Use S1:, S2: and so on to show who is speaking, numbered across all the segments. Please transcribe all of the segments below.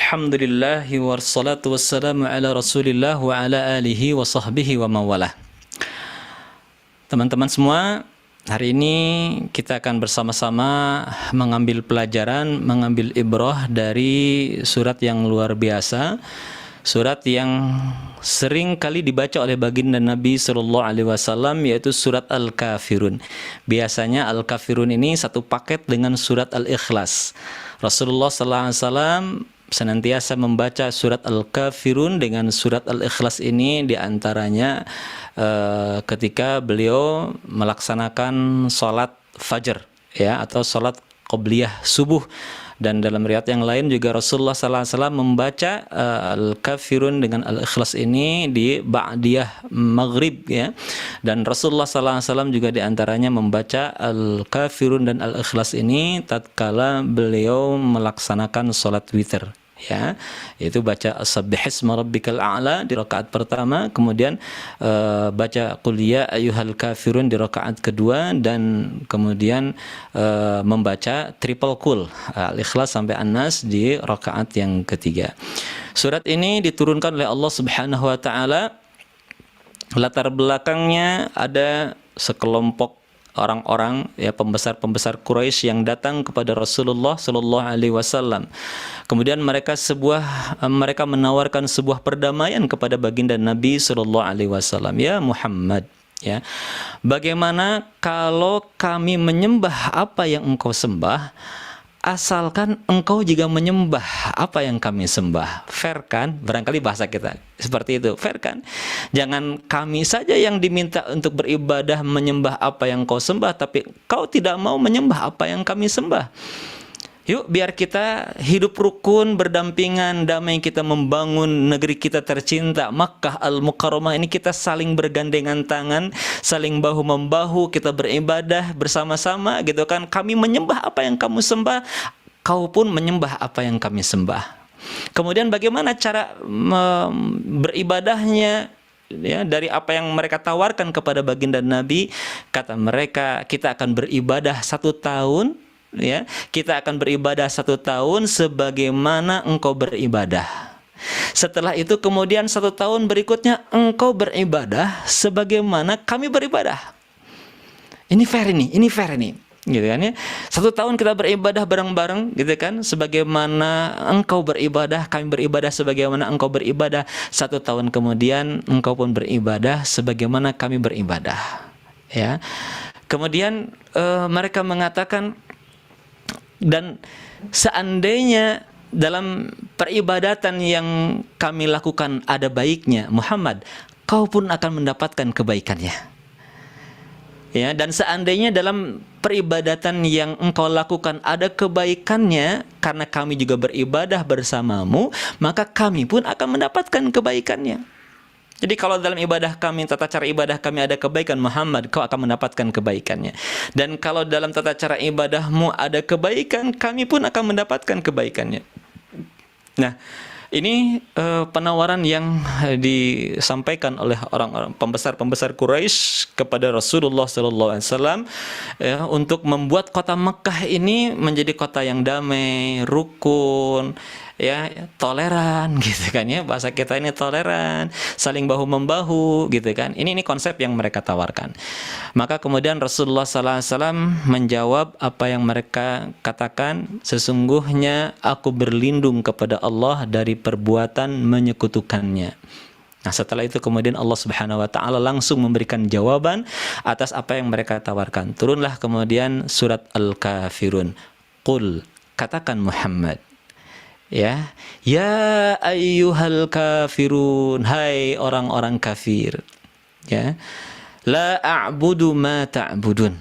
S1: Alhamdulillahi wassalatu wassalamu ala Rasulillah wa ala alihi wa sahbihi wa mawalah. Teman-teman semua, hari ini kita akan bersama-sama mengambil pelajaran, mengambil ibrah dari surat yang luar biasa, surat yang sering kali dibaca oleh baginda Nabi sallallahu alaihi wasallam, yaitu surat Al-Kafirun. Biasanya Al-Kafirun ini satu paket dengan surat Al-Ikhlas. Rasulullah sallallahu alaihi wasallam senantiasa membaca surat Al-Kafirun dengan surat Al-Ikhlas ini diantaranya ketika beliau melaksanakan sholat fajar, ya, atau sholat qobliyah subuh. Dan dalam riwayat yang lain juga Rasulullah SAW membaca Al-Kafirun dengan Al-Ikhlas ini di ba'diyah maghrib, ya. Dan Rasulullah SAW juga diantaranya membaca Al-Kafirun dan Al-Ikhlas ini tatkala beliau melaksanakan sholat witir, ya, itu baca Sabbihisma rabbikal a'la di rakaat pertama, kemudian baca Qul ya ayyuhal kafirun di rakaat kedua, dan kemudian membaca triple Qul Al-Ikhlas sampai An-Nas di rakaat yang ketiga. Surat ini diturunkan oleh Allah Subhanahu wa taala. Latar belakangnya ada sekelompok orang-orang, ya, pembesar-pembesar Quraisy yang datang kepada Rasulullah sallallahu alaihi wasallam. Kemudian mereka menawarkan sebuah perdamaian kepada baginda Nabi sallallahu alaihi wasallam. Ya Muhammad, ya, bagaimana kalau kami menyembah apa yang engkau sembah, asalkan engkau juga menyembah apa yang kami sembah. Fair kan? Barangkali bahasa kita seperti itu. Fair kan? Jangan kami saja yang diminta untuk beribadah menyembah apa yang kau sembah, tapi kau tidak mau menyembah apa yang kami sembah. Yuk, biar kita hidup rukun, berdampingan, damai, kita membangun negeri kita tercinta, Makkah Al-Mukarramah ini, kita saling bergandengan tangan, saling bahu-membahu, kita beribadah bersama-sama, gitu kan. Kami menyembah apa yang kamu sembah, kau pun menyembah apa yang kami sembah. Kemudian bagaimana cara beribadahnya? Ya, dari apa yang mereka tawarkan kepada baginda Nabi, kata mereka, kita akan beribadah 1 tahun, ya, kita akan beribadah 1 tahun sebagaimana engkau beribadah. Setelah itu kemudian 1 tahun berikutnya engkau beribadah sebagaimana kami beribadah. Ini fair ini, gitu kan, ya. 1 tahun kita beribadah bareng-bareng, gitu kan, sebagaimana engkau beribadah, kami beribadah sebagaimana engkau beribadah. 1 tahun kemudian engkau pun beribadah sebagaimana kami beribadah, ya. Kemudian mereka mengatakan, dan seandainya dalam peribadatan yang kami lakukan ada baiknya, Muhammad, kau pun akan mendapatkan kebaikannya. Ya, dan seandainya dalam peribadatan yang engkau lakukan ada kebaikannya, karena kami juga beribadah bersamamu, maka kami pun akan mendapatkan kebaikannya. Jadi kalau dalam ibadah kami, tata cara ibadah kami ada kebaikan, Muhammad, kau akan mendapatkan kebaikannya. Dan kalau dalam tata cara ibadahmu ada kebaikan, kami pun akan mendapatkan kebaikannya. Nah, ini penawaran yang disampaikan oleh orang-orang pembesar-pembesar Quraisy kepada Rasulullah SAW, ya, untuk membuat kota Mekah ini menjadi kota yang damai, rukun, ya, toleran, gitu kan, ya, bahasa kita ini toleran, saling bahu-membahu, gitu kan. Ini konsep yang mereka tawarkan. Maka kemudian Rasulullah SAW menjawab apa yang mereka katakan, sesungguhnya aku berlindung kepada Allah dari perbuatan menyekutukannya. Nah, setelah itu kemudian Allah Subhanahu wa taala langsung memberikan jawaban atas apa yang mereka tawarkan. Turunlah kemudian surat Al-Kafirun. Qul, katakan Muhammad, ya, ya ayyuhal kafirun, hai orang-orang kafir, ya, la a'budu ma ta'budun,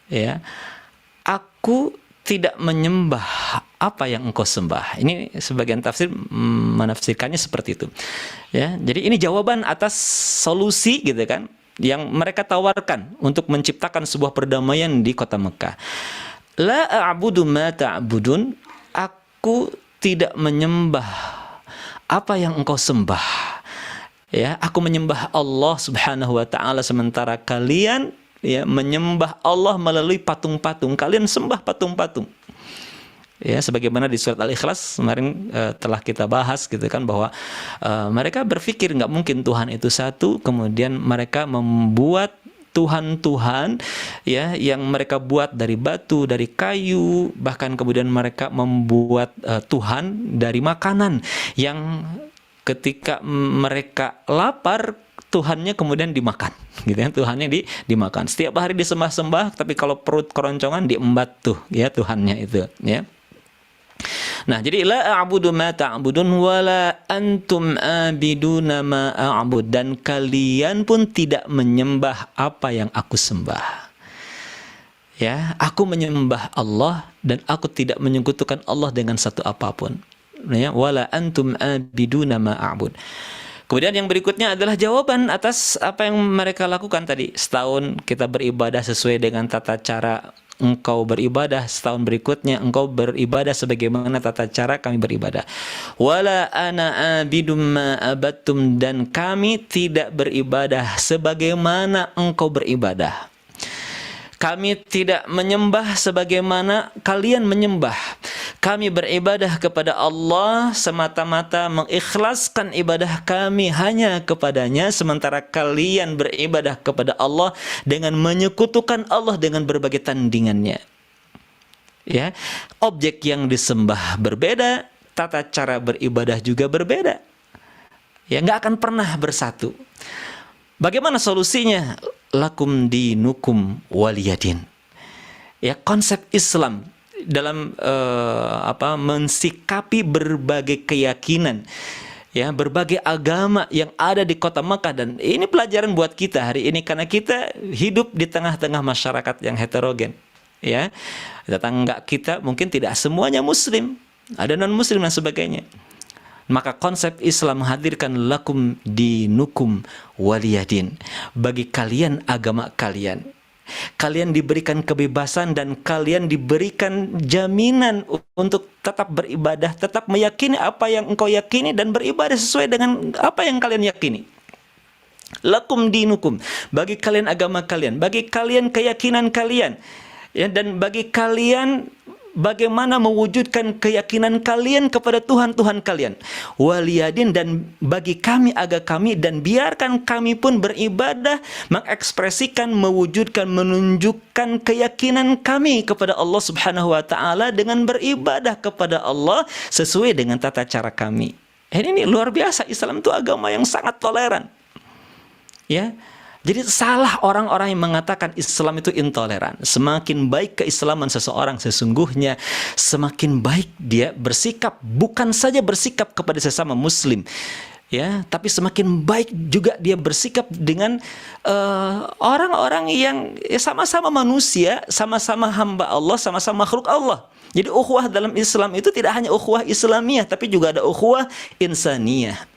S1: ya, aku tidak menyembah apa yang engkau sembah. Ini sebagian tafsir menafsirkannya seperti itu, ya. Jadi ini jawaban atas solusi, gitu kan, yang mereka tawarkan untuk menciptakan sebuah perdamaian di kota Mekah. La a'budu ma ta'budun, aku tidak menyembah apa yang engkau sembah, ya, aku menyembah Allah Subhanahu wa taala, sementara kalian, ya, menyembah Allah melalui patung-patung. Kalian sembah patung-patung. Ya, sebagaimana di surat Al-Ikhlas kemarin telah kita bahas gitu kan, bahwa mereka berpikir nggak mungkin Tuhan itu satu, kemudian mereka membuat Tuhan-Tuhan ya yang mereka buat dari batu, dari kayu, bahkan kemudian mereka membuat Tuhan dari makanan yang ketika mereka lapar Tuhannya kemudian dimakan, gitu ya, Tuhannya dimakan. Setiap hari disembah-sembah, tapi kalau perut keroncongan diembat tuh ya Tuhannya itu ya. Nah, jadi la a'budu ma ta'budun wala antum abiduna ma a'bud, dan kalian pun tidak menyembah apa yang aku sembah. Ya, aku menyembah Allah dan aku tidak menyekutukan Allah dengan satu apapun. Ya, wala antum abiduna ma a'bud. Kemudian yang berikutnya adalah jawaban atas apa yang mereka lakukan tadi. Setahun kita beribadah sesuai dengan tata cara engkau beribadah, setahun berikutnya engkau beribadah sebagaimana tata cara kami beribadah. Wala ana abidum ma abattum, dan kami tidak beribadah sebagaimana engkau beribadah. Kami tidak menyembah sebagaimana kalian menyembah. Kami beribadah kepada Allah semata-mata, mengikhlaskan ibadah kami hanya kepadanya, sementara kalian beribadah kepada Allah dengan menyekutukan Allah dengan berbagai tandingannya. Ya, objek yang disembah berbeda, tata cara beribadah juga berbeda. Ya, nggak akan pernah bersatu. Bagaimana solusinya? Lakum dinukum waliyadin. Ya, konsep Islam dalam mensikapi berbagai keyakinan, ya, berbagai agama yang ada di kota Mekah. Dan ini pelajaran buat kita hari ini, karena kita hidup di tengah-tengah masyarakat yang heterogen. Ya, tetangga kita mungkin tidak semuanya Muslim, ada non Muslim dan sebagainya. Maka konsep Islam menghadirkan lakum dinukum waliyadin. Bagi kalian agama kalian. Kalian diberikan kebebasan dan kalian diberikan jaminan untuk tetap beribadah, tetap meyakini apa yang engkau yakini dan beribadah sesuai dengan apa yang kalian yakini. Lakum dinukum, bagi kalian agama kalian, bagi kalian keyakinan kalian, ya, dan bagi kalian bagaimana mewujudkan keyakinan kalian kepada Tuhan-Tuhan kalian. Waliyadin, dan bagi kami agama kami, dan biarkan kami pun beribadah, mengekspresikan, mewujudkan, menunjukkan keyakinan kami kepada Allah Subhanahu wa taala dengan beribadah kepada Allah sesuai dengan tata cara kami. Ini luar biasa, Islam itu agama yang sangat toleran. Ya. Jadi salah orang-orang yang mengatakan Islam itu intoleran. Semakin baik keislaman seseorang sesungguhnya, semakin baik dia bersikap, bukan saja bersikap kepada sesama muslim, ya, tapi semakin baik juga dia bersikap dengan orang-orang yang sama-sama manusia, sama-sama hamba Allah, sama-sama makhluk Allah. Jadi ukhuwah dalam Islam itu tidak hanya ukhuwah Islamiyah, tapi juga ada ukhuwah insaniyah.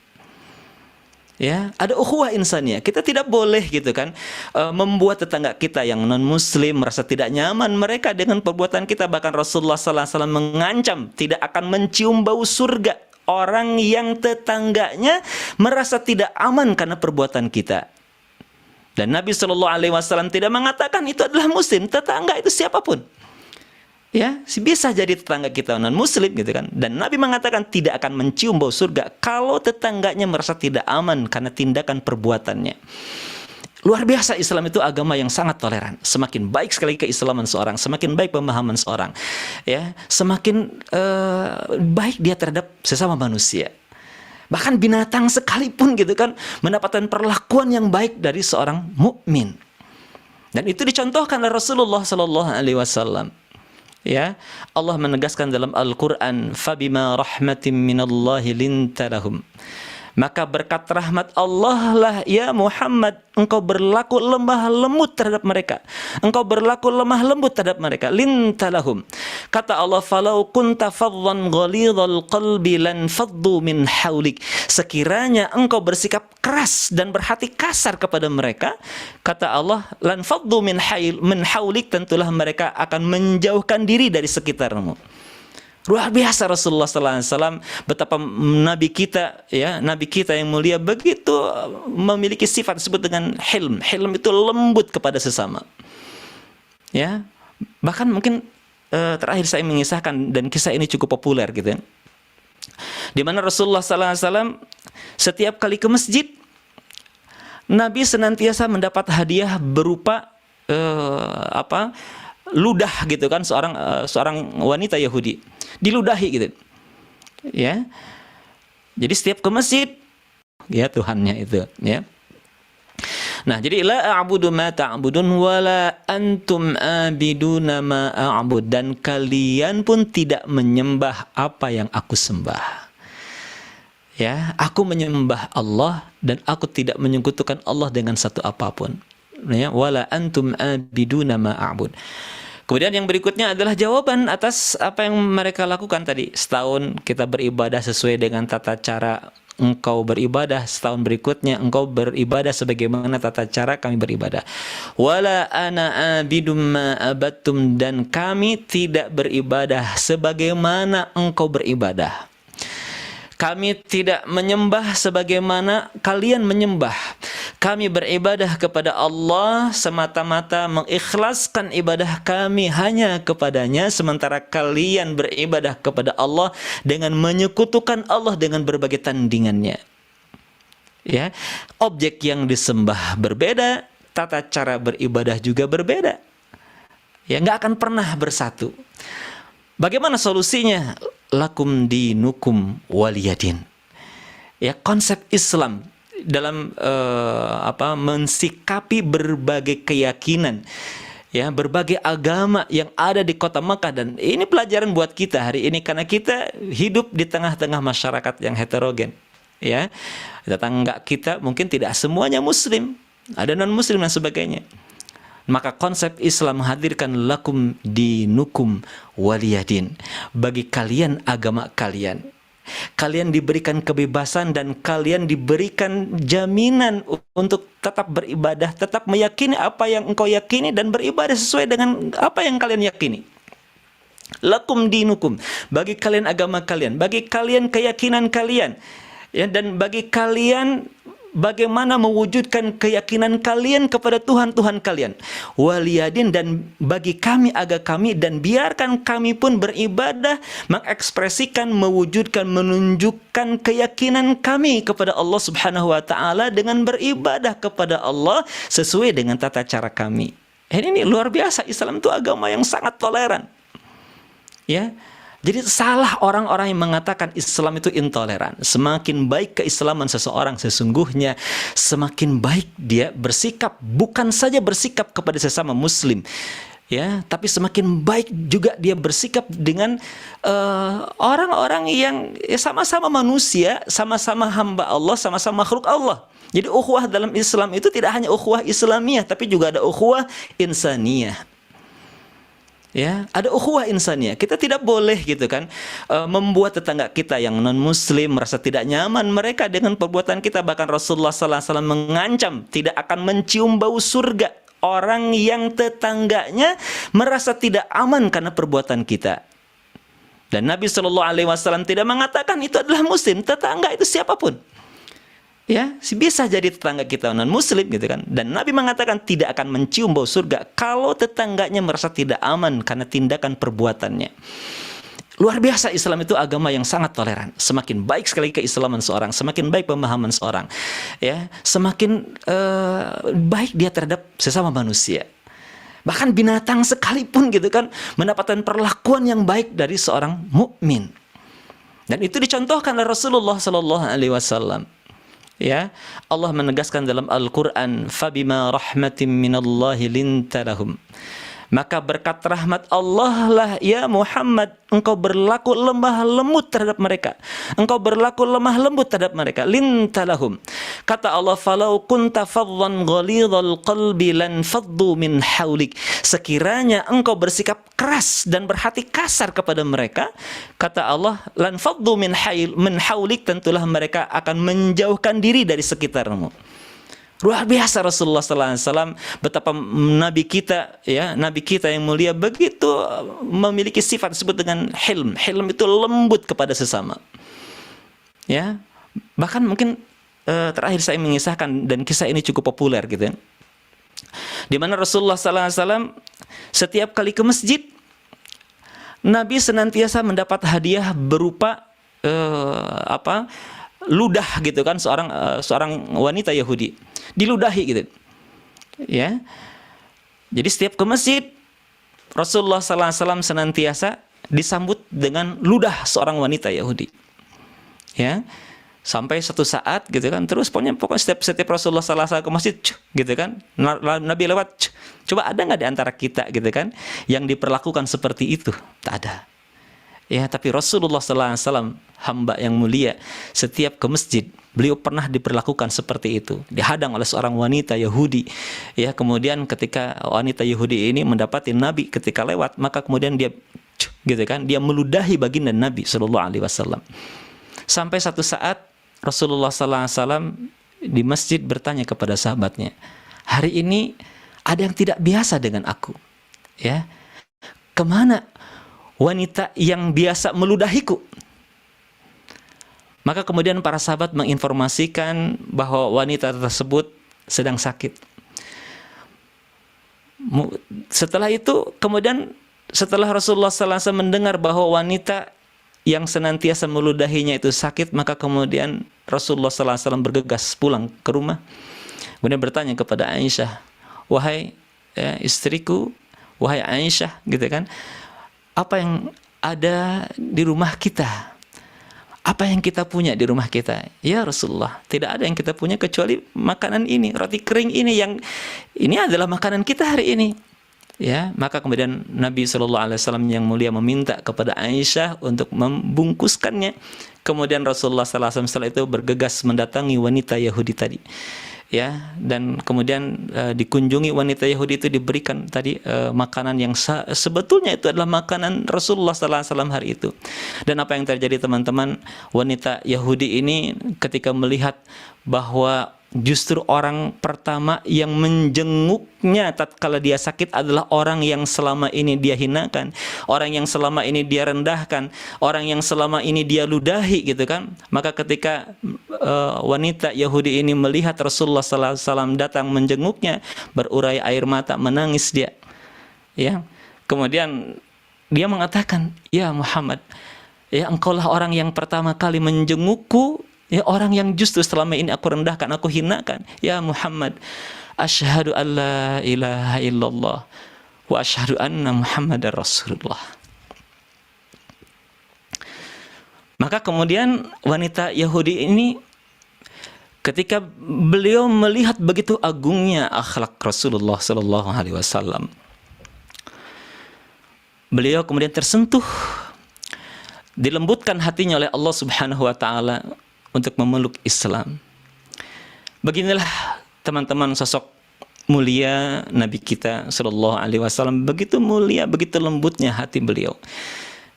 S1: Ya, ada ukhuwah insaniyah. Kita tidak boleh gitu kan membuat tetangga kita yang non muslim merasa tidak nyaman mereka dengan perbuatan kita. Bahkan Rasulullah SAW mengancam tidak akan mencium bau surga orang yang tetangganya merasa tidak aman karena perbuatan kita. Dan Nabi SAW tidak mengatakan itu adalah muslim. Tetangga itu siapapun, ya, bisa jadi tetangga kita non muslim gitu kan. Dan Nabi mengatakan tidak akan mencium bau surga kalau tetangganya merasa tidak aman karena tindakan perbuatannya. Luar biasa, Islam itu agama yang sangat toleran. Semakin baik sekali keislaman seorang, semakin baik pemahaman seorang, ya, semakin baik dia terhadap sesama manusia. Bahkan binatang sekalipun gitu kan mendapatkan perlakuan yang baik dari seorang mukmin. Dan itu dicontohkan oleh Rasulullah SAW. Ya, Allah menegaskan dalam Al-Quran, "Fabima rahmatin minallahi linta lahum." Maka berkat rahmat Allah lah ya Muhammad, engkau berlaku lemah lembut terhadap mereka. Engkau berlaku lemah lembut terhadap mereka. Linta lahum. Kata Allah, "Falau kunta faddan ghalidhal qalbi lan faddu min haulik." Sekiranya engkau bersikap keras dan berhati kasar kepada mereka, kata Allah, "Lan faddu min haulik," tentulah mereka akan menjauhkan diri dari sekitarmu. Luar biasa Rasulullah SAW, betapa Nabi kita, ya, Nabi kita yang mulia begitu memiliki sifat disebut dengan hilm. Hilm itu lembut kepada sesama. Ya, bahkan mungkin terakhir saya mengisahkan dan kisah ini cukup populer gitu ya. Di mana Rasulullah SAW setiap kali ke masjid, Nabi senantiasa mendapat hadiah berupa ludah gitu kan, seorang wanita Yahudi diludahi gitu ya. Jadi setiap ke masjid ya Tuhannya itu ya. Nah, jadi la a'budu ma ta'budun wala antum abiduna ma a'bud, dan kalian pun tidak menyembah apa yang aku sembah. Ya, aku menyembah Allah dan aku tidak menyekutukan Allah dengan satu apapun. Ya, wala antum abiduna ma a'bud. Kemudian yang berikutnya adalah jawaban atas apa yang mereka lakukan tadi. Setahun kita beribadah sesuai dengan tata cara engkau beribadah, setahun berikutnya engkau beribadah sebagaimana tata cara kami beribadah. Wala ana abidum ma abattum, dan kami tidak beribadah sebagaimana engkau beribadah. Kami tidak menyembah sebagaimana kalian menyembah. Kami beribadah kepada Allah semata-mata mengikhlaskan ibadah kami hanya kepadanya, sementara kalian beribadah kepada Allah dengan menyekutukan Allah dengan berbagai tandingannya. Ya, objek yang disembah berbeda, tata cara beribadah juga berbeda. Ya, nggak akan pernah bersatu. Bagaimana solusinya? Lakum dinukum waliyadin. Ya, konsep Islam dalam mensikapi berbagai keyakinan, ya, berbagai agama yang ada di kota Mekah. Dan ini pelajaran buat kita hari ini karena kita hidup di tengah-tengah masyarakat yang heterogen. Ya, tetangga kita mungkin tidak semuanya Muslim, ada non Muslim dan sebagainya. Maka konsep Islam menghadirkan lakum dinukum waliyadin, bagi kalian agama kalian. Kalian diberikan kebebasan dan kalian diberikan jaminan untuk tetap beribadah, tetap meyakini apa yang engkau yakini dan beribadah sesuai dengan apa yang kalian yakini. Lakum dinukum, bagi kalian agama kalian, bagi kalian keyakinan kalian, ya, dan bagi kalian bagaimana mewujudkan keyakinan kalian kepada Tuhan-Tuhan kalian. Waliyadin, dan bagi kami agama kami, dan biarkan kami pun beribadah, mengekspresikan, mewujudkan, menunjukkan keyakinan kami kepada Allah Subhanahu wa taala dengan beribadah kepada Allah sesuai dengan tata cara kami. Ini luar biasa, Islam itu agama yang sangat toleran. Ya. Jadi salah orang-orang yang mengatakan Islam itu intoleran. Semakin baik keislaman seseorang, sesungguhnya semakin baik dia bersikap, bukan saja bersikap kepada sesama muslim, ya, tapi semakin baik juga dia bersikap dengan orang-orang yang sama-sama manusia, sama-sama hamba Allah, sama-sama makhluk Allah. Jadi ukhuwah dalam Islam itu tidak hanya ukhuwah Islamiyah, tapi juga ada ukhuwah insaniyah. Ya, ada ukhuwah insaniyah. Kita tidak boleh gitu kan membuat tetangga kita yang non muslim merasa tidak nyaman mereka dengan perbuatan kita. Bahkan Rasulullah SAW mengancam tidak akan mencium bau surga orang yang tetangganya merasa tidak aman karena perbuatan kita. Dan Nabi SAW tidak mengatakan itu adalah muslim. Tetangga itu siapapun, ya, bisa jadi tetangga kita non muslim gitu kan. Dan Nabi mengatakan tidak akan mencium bau surga kalau tetangganya merasa tidak aman karena tindakan perbuatannya. Luar biasa, Islam itu agama yang sangat toleran. Semakin baik sekali keislaman seorang, semakin baik pemahaman seorang, ya, semakin baik dia terhadap sesama manusia. Bahkan binatang sekalipun gitu kan mendapatkan perlakuan yang baik dari seorang mukmin. Dan itu dicontohkan oleh Rasulullah SAW. Ya, Allah menegaskan dalam Al-Quran, fabima rahmatin minallahi linta lahum, maka berkat rahmat Allah lah ya Muhammad engkau berlaku lemah lembut terhadap mereka, engkau berlaku lemah lembut terhadap mereka. Linta lahum, kata Allah, falau kunta faddan ghalidhal qalbi lan faddu min haulik, sekiranya engkau bersikap keras dan berhati kasar kepada mereka, kata Allah, lan faddu min haulik, tentulah mereka akan menjauhkan diri dari sekitarmu. Luar biasa Rasulullah SAW, betapa Nabi kita, ya, Nabi kita yang mulia begitu memiliki sifat disebut dengan hilm. Hilm itu lembut kepada sesama. Ya, bahkan mungkin terakhir saya mengisahkan dan kisah ini cukup populer gitu ya. Di mana Rasulullah SAW setiap kali ke masjid, Nabi senantiasa mendapat hadiah berupa ludah gitu kan, seorang wanita Yahudi diludahi gitu ya. Jadi setiap ke masjid Rasulullah SAW senantiasa disambut dengan ludah seorang wanita Yahudi ya, sampai satu saat gitu kan, terus pokoknya setiap Rasulullah SAW ke masjid gitu kan, Nabi lewat, coba ada nggak di antara kita gitu kan yang diperlakukan seperti itu? Tak ada ya. Tapi Rasulullah SAW, hamba yang mulia, setiap ke masjid beliau pernah diperlakukan seperti itu, dihadang oleh seorang wanita Yahudi ya. Kemudian ketika wanita Yahudi ini mendapati Nabi ketika lewat, maka kemudian dia gitu kan, dia meludahi baginda Nabi SAW. Sampai satu saat Rasulullah SAW di masjid bertanya kepada sahabatnya, hari ini ada yang tidak biasa dengan aku ya, kemana wanita yang biasa meludahiku? Maka kemudian para sahabat menginformasikan bahwa wanita tersebut sedang sakit. Setelah itu, kemudian setelah Rasulullah SAW mendengar bahwa wanita yang senantiasa meludahinya itu sakit, maka kemudian Rasulullah SAW bergegas pulang ke rumah. Kemudian bertanya kepada Aisyah, wahai istriku, wahai Aisyah gitu kan, apa yang ada di rumah kita? Apa yang kita punya di rumah kita? Ya Rasulullah, tidak ada yang kita punya kecuali makanan ini, roti kering ini, yang ini adalah makanan kita hari ini. Ya, maka kemudian Nabi SAW yang mulia meminta kepada Aisyah untuk membungkuskannya. Kemudian Rasulullah SAW setelah itu bergegas mendatangi wanita Yahudi tadi. Ya, dan kemudian dikunjungi wanita Yahudi itu, diberikan tadi makanan yang sebetulnya itu adalah makanan Rasulullah SAW hari itu. Dan apa yang terjadi teman-teman, wanita Yahudi ini ketika melihat bahwa justru orang pertama yang menjenguknya tatkala dia sakit adalah orang yang selama ini dia hinakan, orang yang selama ini dia rendahkan, orang yang selama ini dia ludahi gitu kan. Maka ketika wanita Yahudi ini melihat Rasulullah SAW datang menjenguknya, berurai air mata, menangis dia ya. Kemudian dia mengatakan, ya Muhammad, ya engkaulah orang yang pertama kali menjengukku, ya orang yang justru selama ini aku rendahkan, aku hinakan. Ya Muhammad, asyhadu an la ilaha illallah wa asyhadu anna Muhammadar Rasulullah. Maka kemudian wanita Yahudi ini, ketika beliau melihat begitu agungnya akhlak Rasulullah SAW, beliau kemudian tersentuh, dilembutkan hatinya oleh Allah Subhanahu wa taala untuk memeluk Islam. Beginilah teman-teman sosok mulia Nabi kita Sallallahu Alaihi Wasallam, begitu mulia, begitu lembutnya hati beliau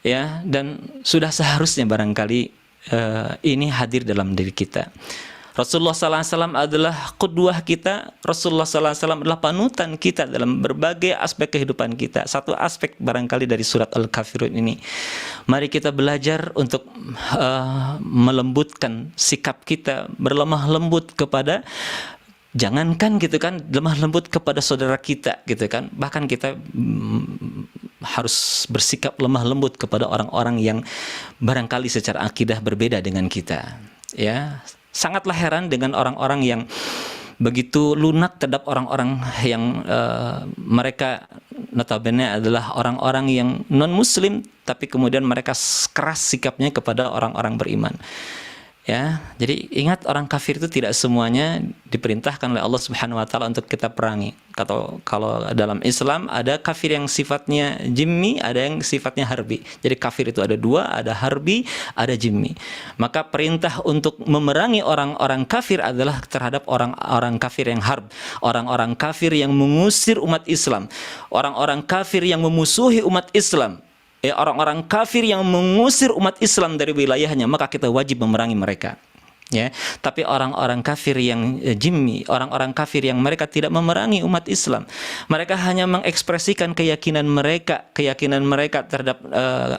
S1: ya. Dan sudah seharusnya barangkali ini hadir dalam diri kita. Rasulullah SAW adalah qudwah kita. Rasulullah SAW adalah panutan kita dalam berbagai aspek kehidupan kita. Satu aspek barangkali dari surat Al-Kafirun ini, mari kita belajar untuk melembutkan sikap kita, berlemah lembut kepada, jangankan gitu kan, lemah lembut kepada saudara kita gitu kan, bahkan kita harus bersikap lemah lembut kepada orang-orang yang barangkali secara akidah berbeda dengan kita ya. Sangatlah heran dengan orang-orang yang begitu lunak terhadap orang-orang yang mereka notabene adalah orang-orang yang non-muslim, tapi kemudian mereka keras sikapnya kepada orang-orang beriman ya. Jadi ingat, orang kafir itu tidak semuanya diperintahkan oleh Allah Subhanahu wa taala untuk kita perangi. Kalau dalam Islam ada kafir yang sifatnya jimmi, ada yang sifatnya harbi. Jadi kafir itu ada dua, ada harbi, ada jimmi. Maka perintah untuk memerangi orang-orang kafir adalah terhadap orang-orang kafir yang harb, orang-orang kafir yang mengusir umat Islam, orang-orang kafir yang memusuhi umat Islam. Ya, orang-orang kafir yang mengusir umat Islam dari wilayahnya, maka kita wajib memerangi mereka ya. Tapi orang-orang kafir yang jimmi, orang-orang kafir yang mereka tidak memerangi umat Islam, mereka hanya mengekspresikan keyakinan mereka terhadap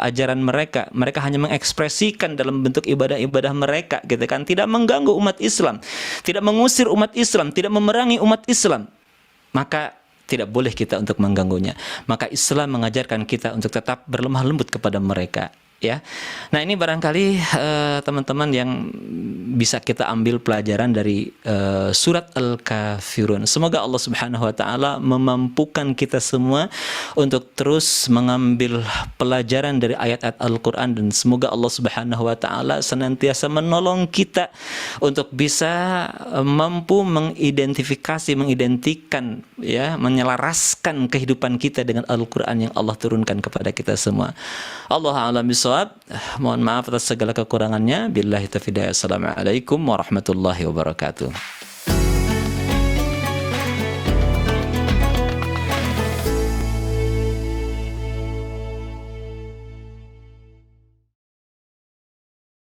S1: ajaran mereka, mereka hanya mengekspresikan dalam bentuk ibadah-ibadah mereka gitu kan, tidak mengganggu umat Islam, tidak mengusir umat Islam, tidak memerangi umat Islam, maka tidak boleh kita untuk mengganggunya. Maka Islam mengajarkan kita untuk tetap berlemah lembut kepada mereka, ya. Nah, ini barangkali teman-teman yang bisa kita ambil pelajaran dari surat Al-Kafirun. Semoga Allah Subhanahu wa taala memampukan kita semua untuk terus mengambil pelajaran dari ayat-ayat Al-Qur'an, dan semoga Allah Subhanahu wa taala senantiasa menolong kita untuk bisa mampu mengidentikan, ya, menyelaraskan kehidupan kita dengan Al-Qur'an yang Allah turunkan kepada kita semua. Allah a'lam bishawab. Mohon maaf atas segala kekurangannya. Billahi taufiq. Assalamualaikum warahmatullahi wabarakatuh.